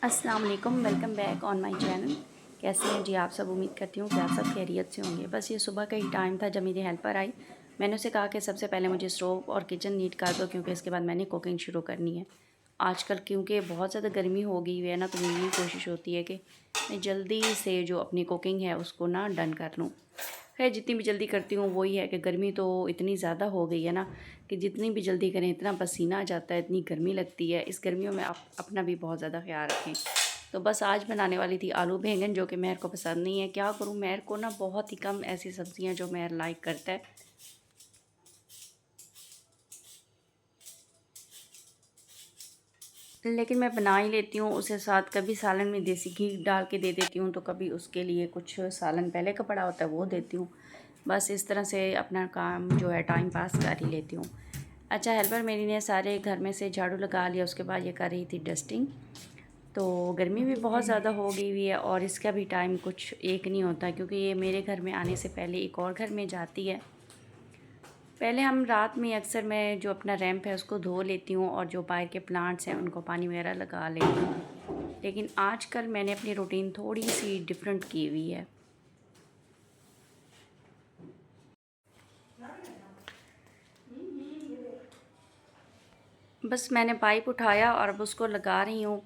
अस्सलाम वालेकुम, welcome back on my channel. कैसे हैं जी आप सब? उम्मीद करती हूँ कि आप सब खैरियत से होंगे। बस ये सुबह का ही टाइम था जब मेरी हेल्पर आई। मैंने उसे कहा कि सबसे पहले मुझे स्टोव और किचन नीट कर दो, क्योंकि इसके बाद मैंने कुकिंग शुरू करनी है। आजकल क्योंकि बहुत ज़्यादा गर्मी हो गई हुई है ना, तो मेरी कोशिश होती है कि मैं जल्दी से जो अपनी कुकिंग है उसको ना डन कर लूँ। खैर, जितनी भी जल्दी करती हूँ वही है कि गर्मी तो इतनी ज़्यादा हो गई है ना कि जितनी भी जल्दी करें इतना पसीना आ जाता है, इतनी गर्मी लगती है। इस गर्मियों में आप अपना भी बहुत ज़्यादा ख्याल रखें। तो बस आज बनाने वाली थी आलू बैंगन, जो कि मेहर को पसंद नहीं है। क्या करूँ, मेहर को ना बहुत ही कम ऐसी सब्ज़ियाँ जो मेहर लाइक करता है, लेकिन मैं बना ही लेती हूँ। उसे साथ कभी सालन में देसी घी डाल के दे देती हूँ, तो कभी उसके लिए कुछ सालन पहले का पड़ा होता है वो देती हूँ। बस इस तरह से अपना काम जो है टाइम पास कर ही लेती हूँ। अच्छा, हेल्पर मेरी ने सारे घर में से झाड़ू लगा लिया, उसके बाद ये कर रही थी डस्टिंग। तो गर्मी भी बहुत ज़्यादा हो गई हुई है और इसका भी टाइम कुछ एक नहीं होता, क्योंकि ये मेरे घर में आने से पहले एक और घर में जाती है। पहले हम रात में अक्सर मैं जो अपना रैंप है उसको धो लेती हूँ और जो बाहर के प्लांट्स हैं उनको पानी वगैरह लगा लेती हूँ, लेकिन आजकल मैंने अपनी रूटीन थोड़ी सी डिफरेंट की हुई है। बस मैंने पाइप उठाया और अब उसको लगा रही हूँ,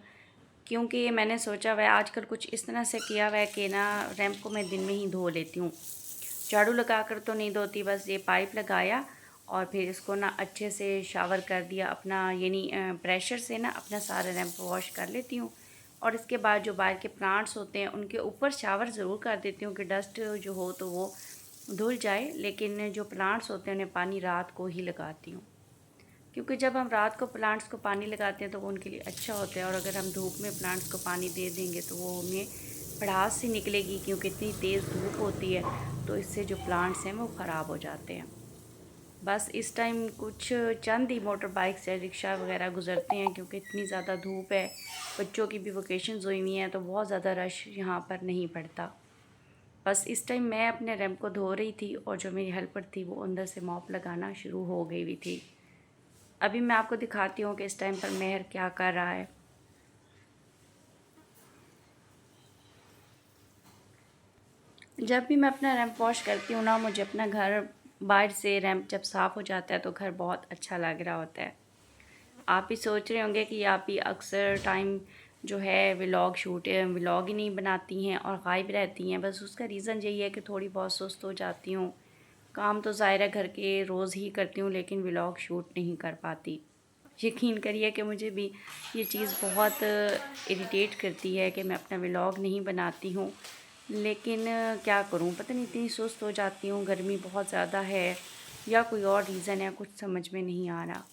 क्योंकि मैंने सोचा वह आजकल कुछ इस तरह से किया हुआ है कि ना रैंप को मैं दिन में ही धो लेती हूँ। झाड़ू लगा कर तो नहीं धोती, बस ये पाइप लगाया और फिर इसको ना अच्छे से शावर कर दिया अपना, यानी प्रेशर से ना अपना सारा रैंप वॉश कर लेती हूँ। और इसके बाद जो बाहर के प्लांट्स होते हैं उनके ऊपर शावर ज़रूर कर देती हूँ कि डस्ट जो हो तो वो धुल जाए, लेकिन जो प्लांट्स होते हैं उन्हें पानी रात को ही लगाती हूँ, क्योंकि जब हम रात को प्लांट्स को पानी लगाते हैं तो वो उनके लिए अच्छा होता है। और अगर हम धूप में प्लांट्स को पानी दे देंगे तो वो उन्हें भड़ास सी निकलेगी, क्योंकि इतनी तेज़ धूप होती है, तो इससे जो प्लांट्स हैं वो ख़राब हो जाते हैं। बस इस टाइम कुछ चंद ही मोटर बाइक्स या रिक्शा वगैरह गुज़रते हैं, क्योंकि इतनी ज़्यादा धूप है। बच्चों की भी वेकेशंस हुई हुई हैं, तो बहुत ज़्यादा रश यहाँ पर नहीं पड़ता। बस इस टाइम मैं अपने रैंप को धो रही थी और जो मेरी हेल्पर थी वो अंदर से मॉप लगाना शुरू हो गई हुई थी। अभी मैं आपको दिखाती हूँ कि इस टाइम पर मेहर क्या कर रहा है। जब भी मैं अपना रैंप वॉश करती हूँ ना, मुझे अपना घर बाहर से रैंप जब साफ़ हो जाता है तो घर बहुत अच्छा लग रहा होता है। आप भी सोच रहे होंगे कि आप भी अक्सर टाइम जो है व्लॉग ही नहीं बनाती हैं और गायब रहती हैं। बस उसका रीज़न यही है कि थोड़ी बहुत सुस्त हो जाती हूँ। काम तो ज़ाहिर है घर के रोज़ ही करती हूँ, लेकिन व्लॉग शूट नहीं कर पाती। यकीन करिए कि मुझे भी ये चीज़ बहुत इरिटेट करती है कि मैं अपना व्लॉग नहीं बनाती हूँ, लेकिन क्या करूँ, पता नहीं इतनी सुस्त हो जाती हूँ। गर्मी बहुत ज़्यादा है या कोई और रीज़न है, कुछ समझ में नहीं आ रहा।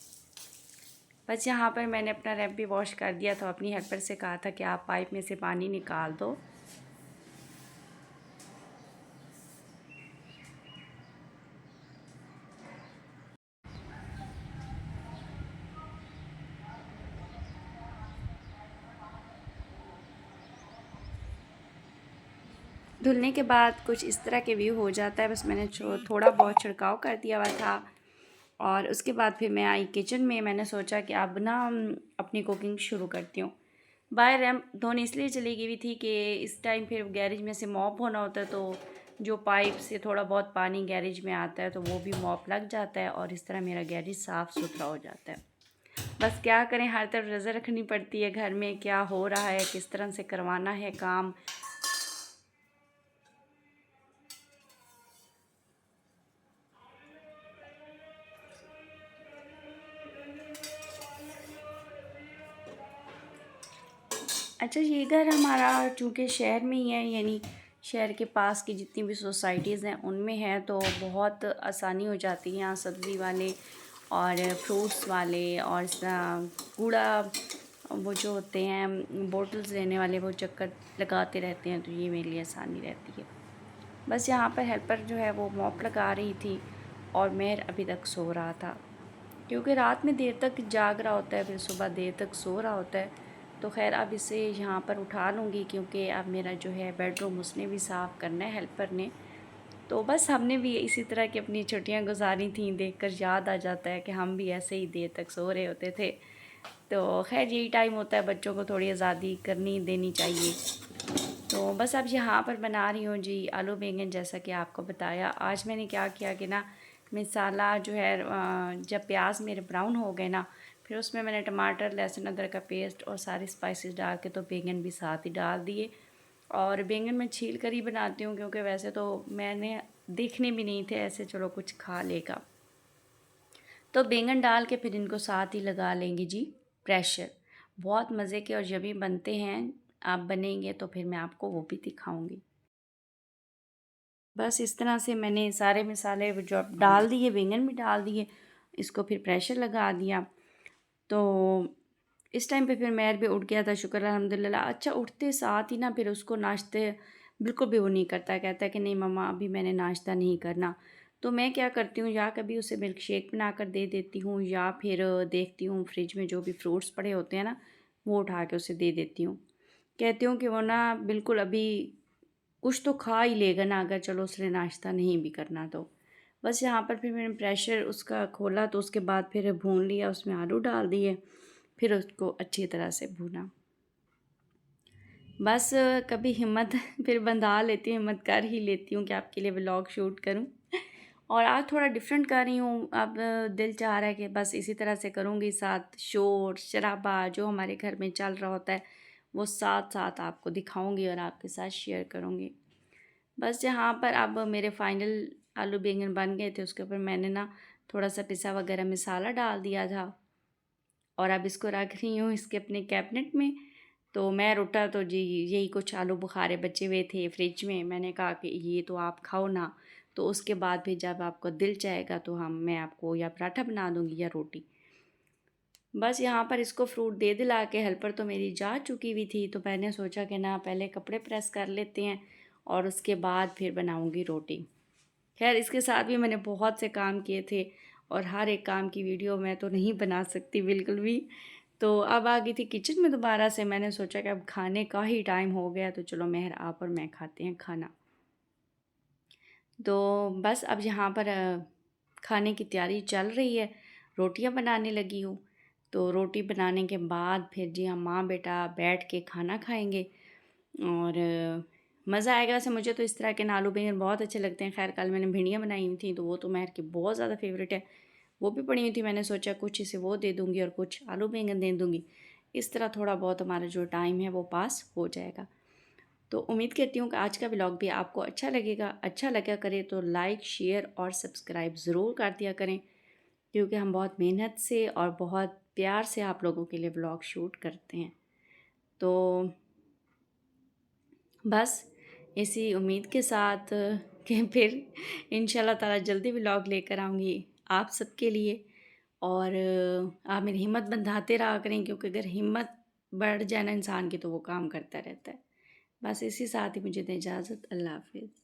बस यहाँ पर मैंने अपना रैंप भी वॉश कर दिया, तो अपनी हेल्पर से कहा था कि आप पाइप में से पानी निकाल दो। धुलने के बाद कुछ इस तरह के व्यू हो जाता है। बस मैंने थोड़ा बहुत छिड़काव कर दिया हुआ था और उसके बाद फिर मैं आई किचन में। मैंने सोचा कि अब ना अपनी कुकिंग शुरू करती हूँ। बाहर रैंप धोने इसलिए चली गई थी कि इस टाइम फिर गैरेज में से मॉप होना होता है, तो जो पाइप से थोड़ा बहुत पानी गैरेज में आता है तो वो भी मॉप लग जाता है और इस तरह मेरा गैरेज साफ़ सुथरा हो जाता है। बस क्या करें, हर तरफ नज़र रखनी पड़ती है घर में क्या हो रहा है, किस तरह से करवाना है काम। अच्छा, ये घर हमारा चूँकि शहर में ही है, यानी शहर के पास की जितनी भी सोसाइटीज़ हैं उनमें है, तो बहुत आसानी हो जाती है। यहाँ सब्ज़ी वाले और फ्रूट्स वाले और इस तरह कूड़ा वो जो होते हैं बोटल्स लेने वाले, वो चक्कर लगाते रहते हैं, तो ये मेरे लिए आसानी रहती है। बस यहाँ पर हेल्पर जो है वो मॉप लगा रही थी और मेहर अभी तक सो रहा था, क्योंकि रात में देर तक जाग रहा होता है, फिर सुबह देर तक सो रहा होता है। तो खैर अब इसे यहाँ पर उठा लूँगी, क्योंकि अब मेरा जो है बेडरूम उसने भी साफ़ करना है हेल्पर ने। तो बस हमने भी इसी तरह की अपनी छुट्टियाँ गुजारी थी, देखकर याद आ जाता है कि हम भी ऐसे ही देर तक सो रहे होते थे। तो खैर यही टाइम होता है, बच्चों को थोड़ी आज़ादी करनी देनी चाहिए। तो बस अब यहाँ पर बना रही हूँ जी आलू बैंगन, जैसा कि आपको बताया। आज मैंने क्या किया कि ना मसाला जो है जब प्याज मेरे ब्राउन हो गए ना, फिर उसमें मैंने टमाटर, लहसुन, अदरक का पेस्ट और सारी स्पाइसेस डाल के तो बैंगन भी साथ ही डाल दिए। और बैंगन मैं छील कर ही बनाती हूँ, क्योंकि वैसे तो मैंने देखने भी नहीं थे ऐसे, चलो कुछ खा लेगा। तो बैंगन डाल के फिर इनको साथ ही लगा लेंगे जी प्रेशर। बहुत मज़े के और यम्मी बनते हैं। आप बनेंगे तो फिर मैं आपको वो भी दिखाऊंगी। बस इस तरह से मैंने सारे मसाले जो डाल दिए, बैंगन भी डाल दिए, इसको फिर प्रेशर लगा दिया। तो इस टाइम पे फिर मैर भी उठ गया था, शुक्र अल्हम्दुलिल्लाह। अच्छा, उठते साथ ही ना फिर उसको नाश्ते बिल्कुल भी वो नहीं करता, कहता है कि नहीं मम्मा अभी मैंने नाश्ता नहीं करना। तो मैं क्या करती हूँ, या कभी उसे मिल्क शेक बना कर दे देती हूँ, या फिर देखती हूँ फ्रिज में जो भी फ्रूट्स पड़े होते हैं ना, वो उठा के उसे दे देती हूँ। कहती हूँ कि वो ना बिल्कुल अभी कुछ तो खा ही लेगा ना, अगर चलो उसने नाश्ता नहीं भी करना तो। बस यहाँ पर फिर मैंने प्रेशर उसका खोला, तो उसके बाद फिर भून लिया, उसमें आलू डाल दिए, फिर उसको अच्छी तरह से भूना। बस कभी हिम्मत फिर बंधा लेती हूँ, हिम्मत कर ही लेती हूँ कि आपके लिए व्लॉग शूट करूँ। और आज थोड़ा डिफरेंट कर रही हूँ, अब दिल चाह रहा है कि बस इसी तरह से करूँगी, साथ शोर शराबा जो हमारे घर में चल रहा होता है वो साथ साथ आपको दिखाऊँगी और आपके साथ शेयर करूँगी। बस यहाँ पर अब मेरे फाइनल आलू बैंगन बन गए थे, उसके ऊपर मैंने ना थोड़ा सा पिसा वगैरह मसाला डाल दिया था, और अब इसको रख रही हूँ इसके अपने कैबिनेट में। तो मैं उठा तो जी यही कुछ आलू बुखारे बचे हुए थे फ्रिज में, मैंने कहा कि ये तो आप खाओ ना, तो उसके बाद फिर जब आपको दिल चाहेगा तो मैं आपको या पराठा बना दूँगी या रोटी। बस यहाँ पर इसको फ्रूट दे दिला के हेल्पर तो मेरी जा चुकी हुई थी, तो मैंने सोचा कि ना पहले कपड़े प्रेस कर लेते हैं और उसके बाद फिर बनाऊँगी रोटी। खैर इसके साथ भी मैंने बहुत से काम किए थे, और हर एक काम की वीडियो मैं तो नहीं बना सकती बिल्कुल भी। तो अब आ गई थी किचन में दोबारा से, मैंने सोचा कि अब खाने का ही टाइम हो गया, तो चलो मेहर आप और मैं खाते हैं खाना। तो बस अब यहाँ पर खाने की तैयारी चल रही है, रोटियाँ बनाने लगी हूँ। तो रोटी बनाने के बाद फिर जी हम माँ बेटा बैठ के खाना खाएंगे, और मज़ा आएगा। वैसे मुझे तो इस तरह के आलू बैंगन बहुत अच्छे लगते हैं। खैर कल मैंने भिंडियाँ बनाई हुई थी, तो वो तो महर की बहुत ज़्यादा फेवरेट है, वो भी पड़ी हुई थी। मैंने सोचा कुछ इसे वो दे दूँगी और कुछ आलू बैंगन दे दूँगी, इस तरह थोड़ा बहुत हमारा जो टाइम है वो पास हो जाएगा। तो उम्मीद करती हूँ कि आज का व्लॉग भी आपको अच्छा लगेगा। अच्छा लगा करे तो लाइक शेयर और सब्सक्राइब ज़रूर कर दिया करें, क्योंकि हम बहुत मेहनत से और बहुत प्यार से आप लोगों के लिए व्लॉग शूट करते हैं। तो बस इसी उम्मीद के साथ कि फिर इंशाल्लाह ताला जल्दी व्लॉग लेकर आऊँगी आप सबके लिए। और आप मेरी हिम्मत बंधाते रहा करें, क्योंकि अगर हिम्मत बढ़ जाए ना इंसान की तो वो काम करता रहता है। बस इसी साथ ही मुझे दें इजाज़त। अल्लाह हाफ़िज़।